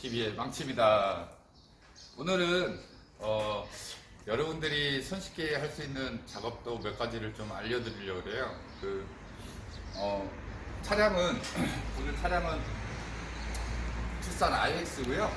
TV의 망칩니다. 오늘은 여러분들이 손쉽게 할 수 있는 작업도 몇 가지를 좀 알려드리려고 해요. 차량은 오늘 차량은 투싼 IX고요.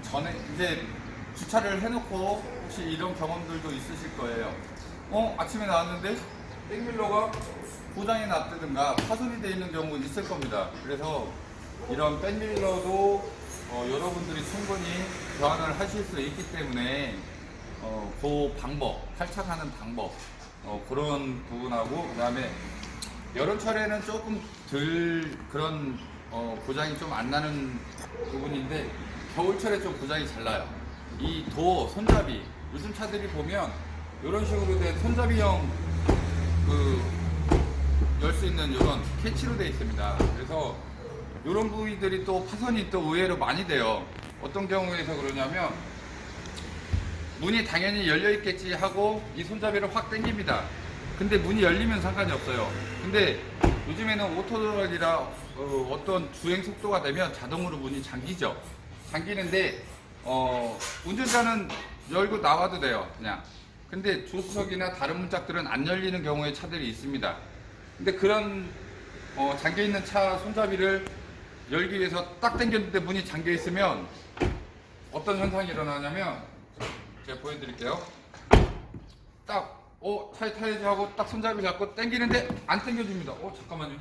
전에 이제 주차를 해놓고 혹시 이런 경험들도 있으실 거예요. 아침에 나왔는데 백밀러가 고장이 났다든가 파손이 되어 있는 경우 있을 겁니다. 그래서 이런 백밀러도 여러분들이 충분히 교환을 하실 수 있기 때문에 그 방법, 탈착하는 방법 그런 부분하고, 그 다음에 여름철에는 조금 덜 그런 고장이 좀 안 나는 부분인데 겨울철에 좀 고장이 잘 나요. 이 도어, 손잡이, 요즘 차들이 보면 이런 식으로 된 손잡이형 열 수 있는 이런 캐치로 되어 있습니다. 그래서 이런 부위들이 또 파손이 또 의외로 많이 돼요. 어떤 경우에서 그러냐면 문이 당연히 열려 있겠지 하고 이 손잡이를 확 당깁니다. 근데 문이 열리면 상관이 없어요. 근데 요즘에는 오토드락이라 어떤 주행 속도가 되면 자동으로 문이 잠기죠. 잠기는데 운전자는 열고 나와도 돼요, 그냥. 근데 조수석이나 다른 문짝들은 안 열리는 경우의 차들이 있습니다. 근데 그런 잠겨있는 차 손잡이를 열기 위해서 딱 당겼는데 문이 잠겨 있으면 어떤 현상이 일어나냐면, 제가 보여드릴게요. 딱 차에 타야지 하고 딱 손잡이 잡고 당기는데 안 당겨줍니다. 잠깐만요.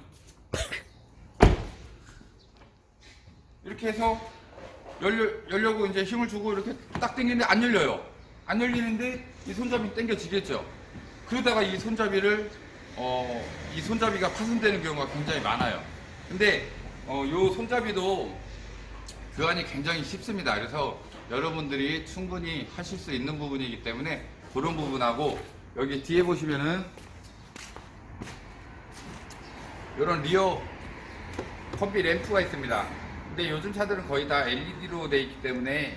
이렇게 해서 열려고 이제 힘을 주고 이렇게 딱 당기는데 안 열려요. 안 열리는데 이 손잡이 당겨지겠죠. 그러다가 이 손잡이가 파손되는 경우가 굉장히 많아요. 근데 요 손잡이도 교환이 굉장히 쉽습니다. 그래서 여러분들이 충분히 하실 수 있는 부분이기 때문에 그런 부분하고, 여기 뒤에 보시면은 이런 리어 컴비 램프가 있습니다. 근데 요즘 차들은 거의 다 LED로 되어 있기 때문에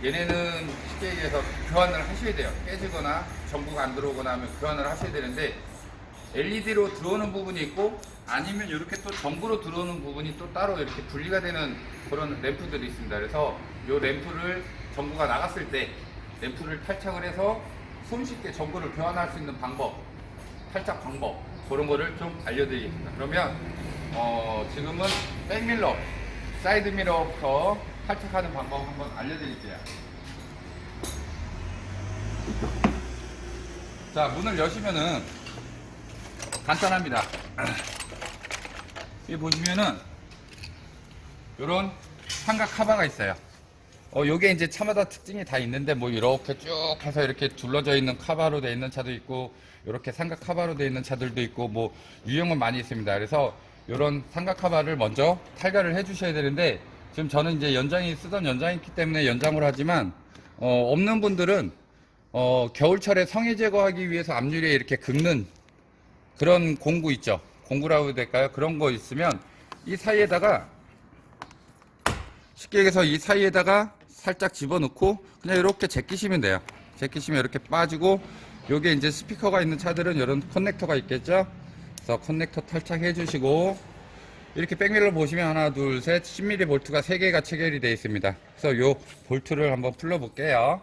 얘네는 쉽게 얘기해서 교환을 하셔야 돼요. 깨지거나 전구가 안 들어오거나 하면 교환을 하셔야 되는데, LED로 들어오는 부분이 있고 아니면 이렇게 또 전구로 들어오는 부분이 또 따로 이렇게 분리가 되는 그런 램프들이 있습니다. 그래서 이 램프를 전구가 나갔을 때 램프를 탈착을 해서 손쉽게 전구를 교환할 수 있는 방법, 탈착 방법, 그런 거를 좀 알려드리겠습니다. 그러면 지금은 백밀러, 사이드미러부터 탈착하는 방법 한번 알려드릴게요. 자, 문을 여시면은 간단합니다. 여기 보시면은 요런 삼각 카바가 있어요. 요게 이제 차마다 특징이 다 있는데, 뭐 이렇게 쭉 해서 이렇게 둘러져 있는 카바로 되어 있는 차도 있고, 이렇게 삼각 카바로 되어 있는 차들도 있고, 뭐 유형은 많이 있습니다. 그래서 요런 삼각 카바를 먼저 탈거를 해 주셔야 되는데, 지금 저는 이제 쓰던 연장이 있기 때문에 연장을 하지만, 없는 분들은 겨울철에 성에 제거하기 위해서 앞유리에 이렇게 긁는 그런 공구 있죠. 공구라고 해야 될까요? 그런 거 있으면 이 사이에다가, 쉽게 얘기해서 이 사이에다가 살짝 집어넣고 그냥 이렇게 제끼시면 돼요. 제끼시면 이렇게 빠지고, 요게 이제 스피커가 있는 차들은 이런 커넥터가 있겠죠. 그래서 커넥터 탈착해 주시고, 이렇게 백밀러 보시면 하나, 둘, 셋, 10mm 볼트가 3개가 체결이 되어 있습니다. 그래서 요 볼트를 한번 풀러 볼게요.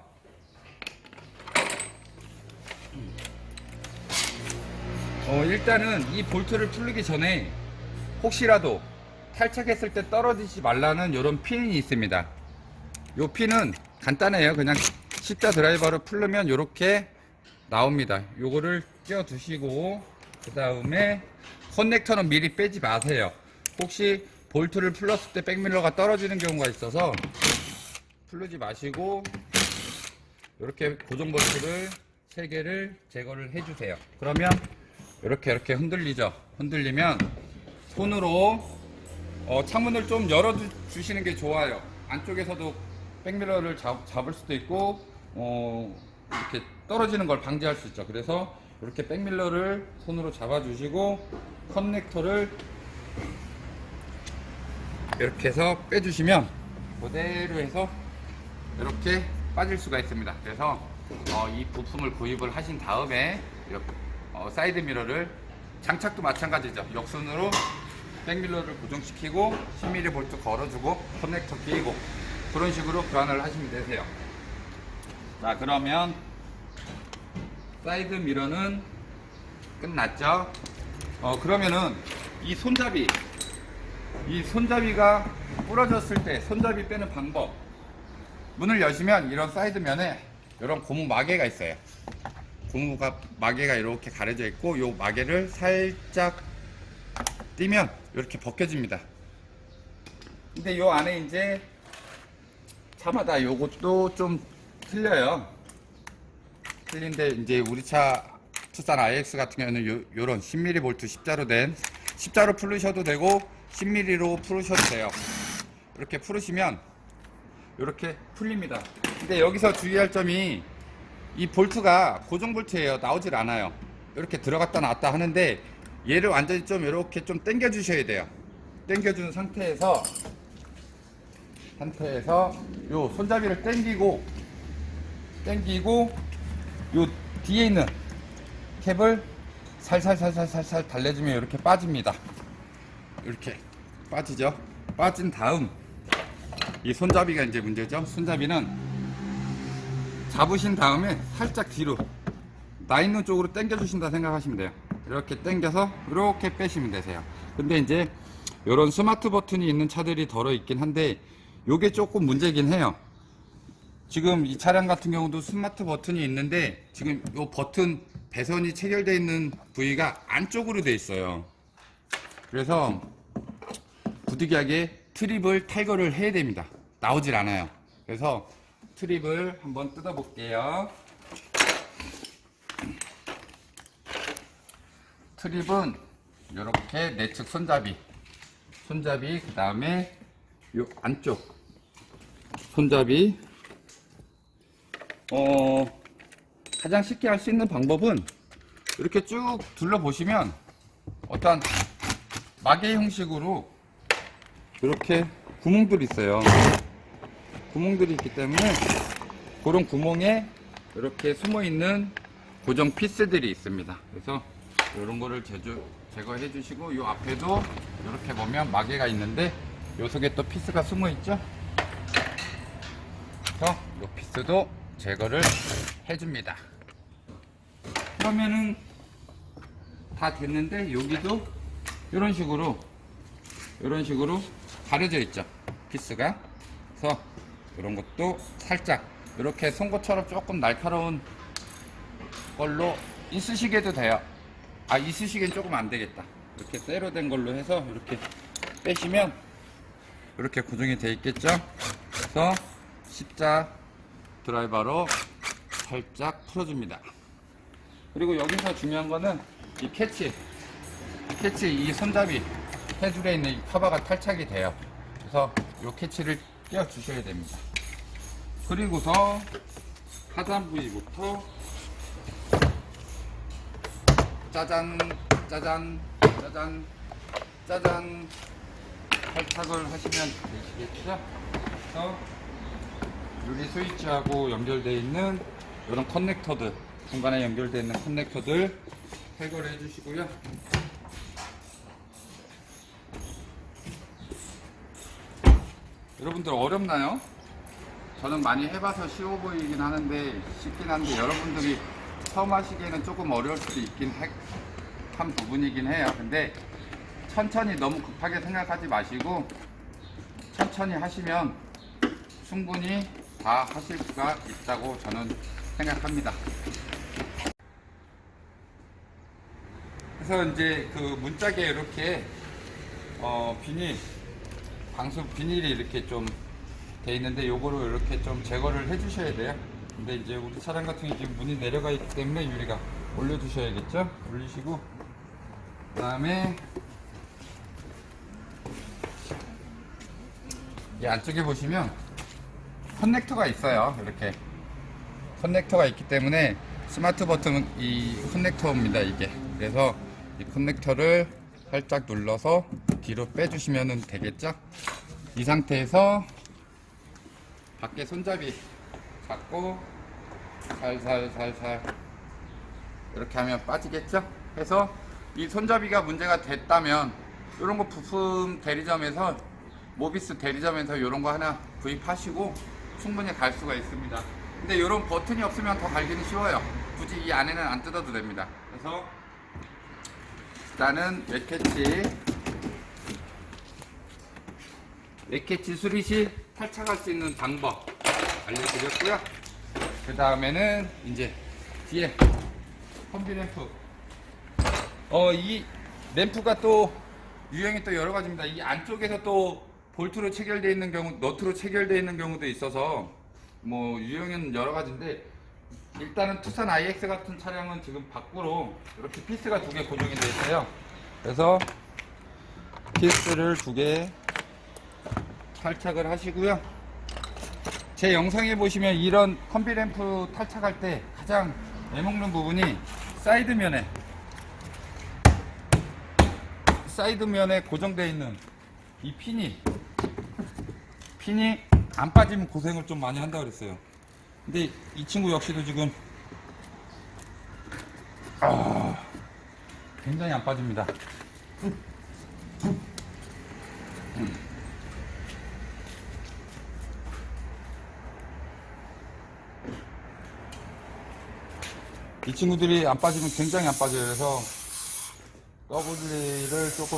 일단은 이 볼트를 풀기 전에 혹시라도 탈착했을 때 떨어지지 말라는 이런 핀이 있습니다. 이 핀은 간단해요. 그냥 십자 드라이버로 풀르면 이렇게 나옵니다. 요거를 끼워 두시고, 그 다음에 커넥터는 미리 빼지 마세요. 혹시 볼트를 풀렀을 때 백밀러가 떨어지는 경우가 있어서 풀르지 마시고, 이렇게 고정 볼트를 3개를 제거를 해주세요. 그러면 이렇게 흔들리죠. 흔들리면 손으로 창문을 좀 열어 주시는 게 좋아요. 안쪽에서도 백밀러를 잡을 수도 있고 이렇게 떨어지는 걸 방지할 수 있죠. 그래서 이렇게 백밀러를 손으로 잡아 주시고, 커넥터를 이렇게 해서 빼주시면 그대로 해서 이렇게 빠질 수가 있습니다. 그래서 이 부품을 구입을 하신 다음에 이렇게 사이드 미러를, 장착도 마찬가지죠. 역순으로 백밀러를 고정시키고 10mm 볼트 걸어주고 커넥터 끼고 그런 식으로 교환을 하시면 되세요. 자, 그러면 사이드 미러는 끝났죠. 그러면은 이 손잡이가 부러졌을 때 손잡이 빼는 방법, 문을 여시면 이런 사이드면에 이런 고무 마개가 있어요. 고무가 마개가 이렇게 가려져 있고, 요 마개를 살짝 띄면 이렇게 벗겨집니다. 근데 요 안에 이제 차마다 요것도 좀 틀려요. 틀린데 이제 우리 차 투싼 IX 같은 경우는 요런 10mm 볼트 십자로 된, 십자로 풀으셔도 되고 10mm로 풀으셔도 돼요. 이렇게 풀으시면 이렇게 풀립니다. 근데 여기서 주의할 점이, 이 볼트가 고정 볼트예요. 나오질 않아요. 이렇게 들어갔다 나왔다 하는데, 얘를 완전히 좀 이렇게 좀 당겨 주셔야 돼요. 당겨 준 상태에서 요 손잡이를 당기고 요 뒤에 있는 캡을 살살 달래주면 이렇게 빠집니다. 이렇게 빠지죠. 빠진 다음 이 손잡이가 이제 문제죠. 손잡이는 잡으신 다음에 살짝 뒤로 나 있는 쪽으로 당겨 주신다 생각하시면 돼요. 이렇게 당겨서 이렇게 빼시면 되세요. 근데 이제 이런 스마트 버튼이 있는 차들이 덜어 있긴 한데, 요게 조금 문제긴 해요. 지금 이 차량 같은 경우도 스마트 버튼이 있는데, 지금 요 버튼 배선이 체결되어 있는 부위가 안쪽으로 되어 있어요. 그래서 부득이하게 트립을 탈거를 해야 됩니다. 나오질 않아요. 그래서 트립을 한번 뜯어 볼게요. 트립은 이렇게 내측 손잡이, 그 다음에 요 안쪽 손잡이. 가장 쉽게 할 수 있는 방법은 이렇게 쭉 둘러보시면 어떤 마개 형식으로 이렇게 구멍들이 있어요. 구멍들이 있기 때문에 그런 구멍에 이렇게 숨어 있는 고정 피스들이 있습니다. 그래서 이런 거를 제거해 주시고, 요 앞에도 이렇게 보면 마개가 있는데 요 속에 또 피스가 숨어 있죠. 그래서 요 피스도 제거를 해 줍니다. 그러면은 다 됐는데, 여기도 이런 식으로 가려져 있죠, 피스가. 그래서 이런 것도 살짝 이렇게 송곳처럼 조금 날카로운 걸로 있으시게도 돼요. 있으시기엔 조금 안 되겠다. 이렇게 쇠로 된 걸로 해서 이렇게 빼시면 이렇게 고정이 되어 있겠죠. 그래서 십자 드라이버로 살짝 풀어줍니다. 그리고 여기서 중요한 거는 이 캐치, 이 손잡이 테두리에 있는 이 커버가 탈착이 돼요. 그래서 이 캐치를 떼어 주셔야 됩니다. 그리고서 하단 부위부터 짜잔 탈착을 하시면 되시겠죠. 그래서 유리 스위치하고 연결되어 있는 이런 커넥터들, 중간에 연결되어 있는 커넥터들 해결을 해주시고요. 여러분들 어렵나요? 저는 많이 해봐서 쉬워 보이긴 하는데, 쉽긴 한데, 여러분들이 처음 하시기에는 조금 어려울 수도 있긴 한 부분이긴 해요. 근데 천천히, 너무 급하게 생각하지 마시고 천천히 하시면 충분히 다 하실 수가 있다고 저는 생각합니다. 그래서 이제 그 문짝에 이렇게 방수 비닐이 이렇게 좀 돼 있는데, 요거를 이렇게 좀 제거를 해 주셔야 돼요. 근데 이제 우리 차량 같은 경우 지금 문이 내려가 있기 때문에 유리가 올려 주셔야겠죠. 올리시고, 그 다음에 이 안쪽에 보시면 커넥터가 있어요. 이렇게 커넥터가 있기 때문에 스마트 버튼은 이 커넥터입니다, 이게. 그래서 이 커넥터를 살짝 눌러서 뒤로 빼주시면 되겠죠. 이 상태에서 밖에 손잡이 잡고 살살 이렇게 하면 빠지겠죠. 해서 이 손잡이가 문제가 됐다면 이런 거 부품 대리점에서, 모비스 대리점에서 이런 거 하나 구입하시고 충분히 갈 수가 있습니다. 근데 이런 버튼이 없으면 더 갈기는 쉬워요. 굳이 이 안에는 안 뜯어도 됩니다. 그래서 일단은 웹캐치 수리시 탈착할 수 있는 방법 알려드렸고요. 그 다음에는 이제 뒤에 컴비 램프. 이 램프가 또 유형이 또 여러 가지입니다. 이 안쪽에서 또 볼트로 체결되어 있는 경우, 너트로 체결되어 있는 경우도 있어서 뭐 유형은 여러 가지인데, 일단은 투싼 IX 같은 차량은 지금 밖으로 이렇게 피스가 2개 고정이 되어 있어요. 그래서 피스를 2개 탈착을 하시고요. 제 영상에 보시면 이런 컴비 램프 탈착할 때 가장 애먹는 부분이 사이드면에 고정되어 있는 이 핀이 안 빠지면 고생을 좀 많이 한다 그랬어요. 근데 이 친구 역시도 지금 굉장히 안 빠집니다. 이 친구들이 안 빠지면 굉장히 안 빠져요. 그래서 WD를 조금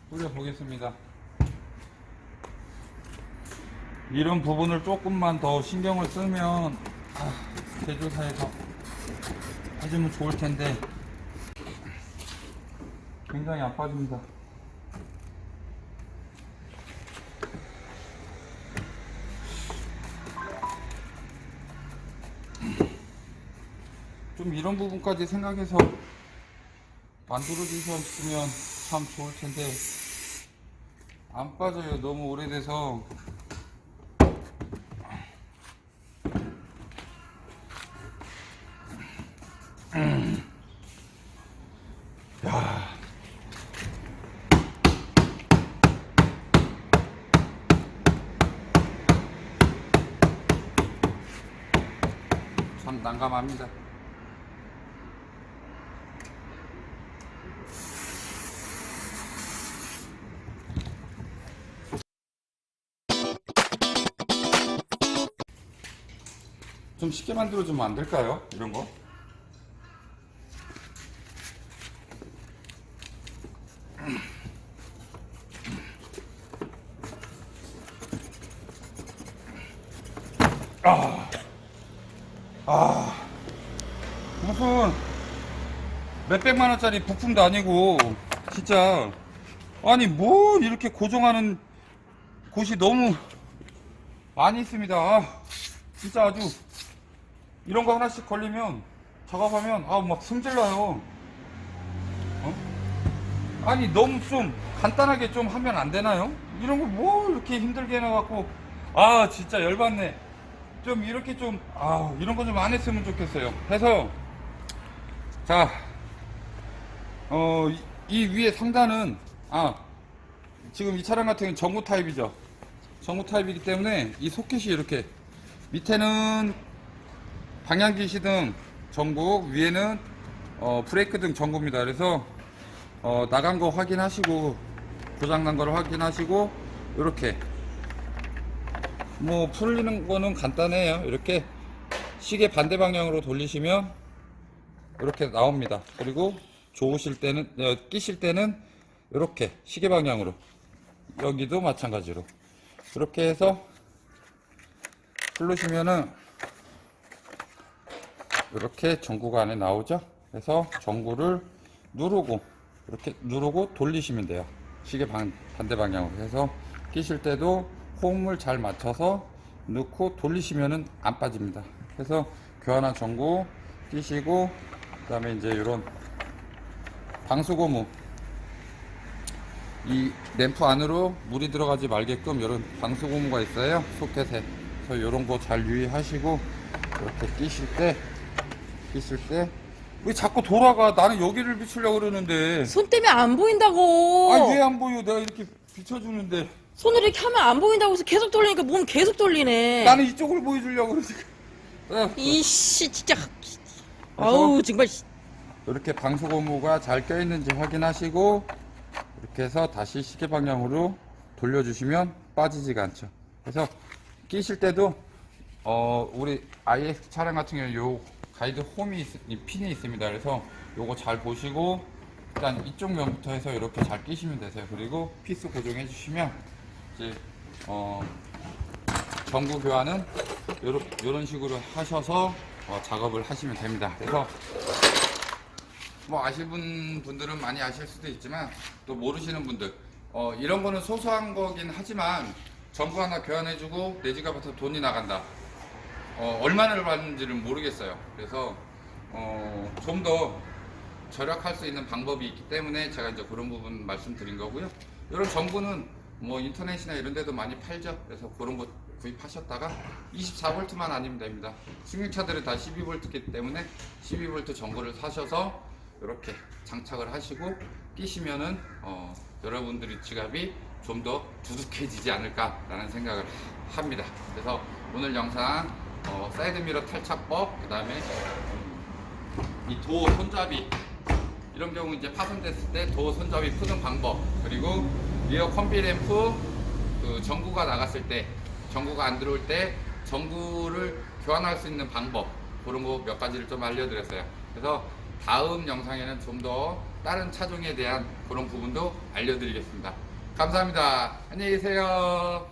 뿌려 보겠습니다. 이런 부분을 조금만 더 신경을 쓰면 제조사에서 해주면 좋을 텐데 굉장히 안 빠집니다. 좀 이런 부분까지 생각해서 만들어 주셨으면 참 좋을 텐데 안 빠져요. 너무 오래돼서. 야. 참 난감합니다. 좀 쉽게 만들어주면 안 될까요? 이런 거? 무슨 몇백만 원짜리 부품도 아니고 진짜, 아니 뭐 이렇게 고정하는 곳이 너무 많이 있습니다. 진짜 아주 이런 거 하나씩 걸리면 작업하면 막 승질나요. 아니 너무 좀 간단하게 좀 하면 안 되나요? 이런 거 뭐 이렇게 힘들게 해놔갖고 진짜 열받네. 좀 이렇게 좀 이런 거 좀 안 했으면 좋겠어요. 해서 자, 이 위에 상단은 지금 이 차량 같은 경우는 전구 타입이죠. 전구 타입이기 때문에 이 소켓이 이렇게, 밑에는 방향지 시등 전구, 위에는 브레이크 등 전구입니다. 그래서 나간 거 확인하시고 고장난 거를 확인하시고, 이렇게 뭐 풀리는 거는 간단해요. 이렇게 시계 반대 방향으로 돌리시면 이렇게 나옵니다. 그리고 좋으실 때는, 끼실 때는 이렇게 시계 방향으로, 여기도 마찬가지로 이렇게 해서 풀르시면은 이렇게 전구가 안에 나오죠. 그래서 전구를 누르고 이렇게 누르고 돌리시면 돼요. 시계 반대 방향으로 해서 끼실 때도 호응을 잘 맞춰서 넣고 돌리시면은 안 빠집니다. 그래서 교환한 전구 끼시고, 그 다음에 이제 이런 방수고무, 이 램프 안으로 물이 들어가지 말게끔 이런 방수고무가 있어요, 소켓에. 그래서 이런 거 잘 유의하시고, 이렇게 끼실 때 왜 자꾸 돌아가? 나는 여기를 비추려고 그러는데. 손 때문에 안 보인다고. 왜 안 보여? 내가 이렇게 비춰주는데. 손을 이렇게 하면 안 보인다고 해서 계속 돌리니까 몸 계속 돌리네. 나는 이쪽을 보여주려고 그러니까. 이씨 진짜. 아우 정말. 이렇게 방수고무가 잘 껴있는지 확인하시고 이렇게 해서 다시 시계 방향으로 돌려주시면 빠지지가 않죠. 그래서 끼실 때도 우리 IX 차량 같은 경우는 요 가이드 홈이 이 핀이 있습니다. 그래서 요거 잘 보시고 일단 이쪽 면부터 해서 이렇게 잘 끼시면 되세요. 그리고 피스 고정해 주시면 이제 전구 교환은 요런 식으로 하셔서 작업을 하시면 됩니다. 그래서 뭐 아시는 분들은 많이 아실 수도 있지만 또 모르시는 분들 이런 거는 소소한 거긴 하지만 전구 하나 교환해주고 내 지갑에서 돈이 나간다. 얼마나 받는지는 모르겠어요. 그래서 좀 더 절약할 수 있는 방법이 있기 때문에 제가 이제 그런 부분 말씀드린 거고요. 이런 전구는 뭐 인터넷이나 이런 데도 많이 팔죠. 그래서 그런 거 구입하셨다가 24V만 아니면 됩니다. 승용차들은 다 12V이기 때문에 12V 전구를 사셔서 이렇게 장착을 하시고 끼시면은 여러분들의 지갑이 좀 더 두둑해지지 않을까라는 생각을 합니다. 그래서 오늘 영상 사이드미러 탈착법, 그 다음에 이 도어 손잡이 이런 경우 이제 파손됐을 때 도어 손잡이 푸는 방법, 그리고 리어 컴비 램프 그 전구가 나갔을 때, 전구가 안 들어올 때 전구를 교환할 수 있는 방법, 그런 거 몇 가지를 좀 알려드렸어요. 그래서 다음 영상에는 좀 더 다른 차종에 대한 그런 부분도 알려드리겠습니다. 감사합니다. 안녕히 계세요.